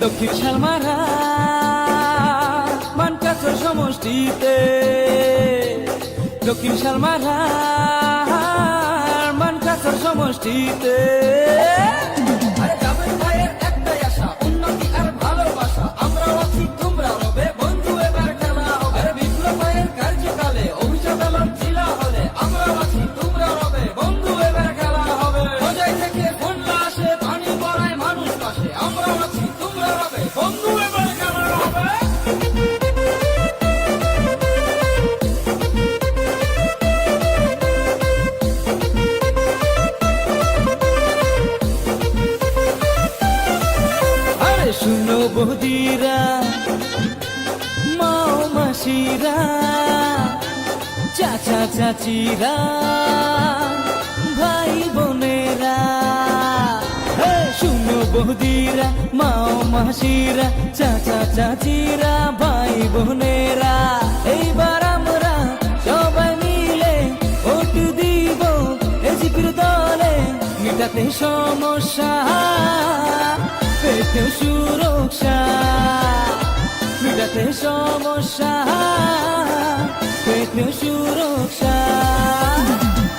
দক্ষিণ শালমারা মানকাচর সমষ্টিতে, দক্ষিণ শালমারা মানকাচর সমষ্টিতে। আরে জাবেদ ভাইয়ের একটাই আশা, উন্নতি আর ভালোবাসা। আমরাও আছি, তোমরা হবে বন্ধু, এবার খেলা হবে। আরে বিপ্লব ভাইয়ের কার্যকালে অভিযোগ এলাম ছিল হলে, আমরাও আছি, তোমরা হবে বন্ধু, এবার খেলা হবে। রোজাই থেকে বন্যা আসে, পানি পড়ায় মানুষ পাশে। আমরাও আছি, তোমরা হবে বন্ধু, এবার খেলা হবে। আরে শুনো বৌদিরা, মাও মাসিরা, চাচা চাচিরা, ভাই বোনেরা। হে শুনো বৌদিরা, মাও মাসিরা, চাচা চাচিরা, ভাই বোনেরা। এইবার আমরা সবাই মিলে ভোট দিব এজিপির দলে, মিটাতে সমস্যা, পেতেও সুরক্ষা, মিটাতে সমস্যা, পেতেও সুরক্ষা।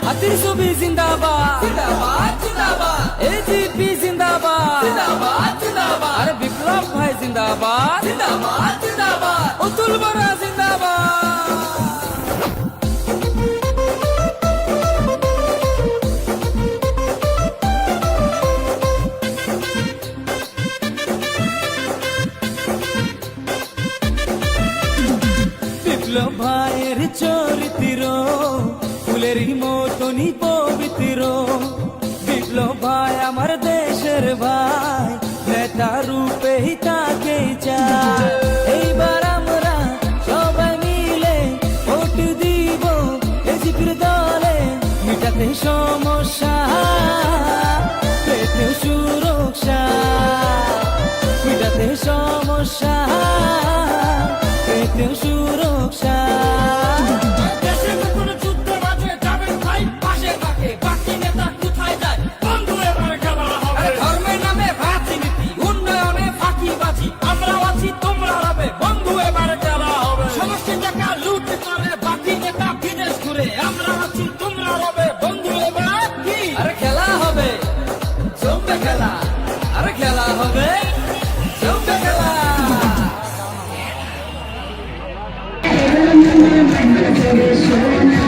হাতির ছবি জিন্দাবাদ, জিন্দাবাদ জিন্দাবাদ এজিপি জিন্দাবাদ, জিন্দাবাদ জিন্দাবাদ আরে বিপ্লব ভাই জিন্দাবাদ, জিন্দাবাদ জিন্দাবাদ অতুল বরা জিন্দাবাদ। বিপ্লব ভাইয়ের চরিত্র ফুলেরই মতনই পবিত্র। বিপ্লব ভাই আমার দেশের ভাই, নেতা রূপেই তাকে চাই। এইবার আমরা সবাই মিলে ভোট দিব এজিপির দলে, মিটাতে সমস্যা, পেতেও সুরক্ষা, মিটাতে সমস্যা, পেতেও সুরক্ষা। দেশে যখন যুদ্ধ বাজে, জাবেদ ভাই পাশে থাকে। বাকি নেতা কোথায় যায়? বন্ধু, এবার খেলা হবে। ধর্মের নামে রাজনীতি, উন্নয়নে ফাঁকিবাজি। আমরাও আছি, তোমরা হবে বন্ধু, এবার খেলা হবে। সমষ্টি টাকা লুট করে বাকি নেতা বিদেশ ঘুরে। আমরা আছি, তোমরা হবে বন্ধু, এবার কি? আরে খেলা হবে, জমবে খেলা, আরে খেলা হবে, জমবে খেলা। সোনা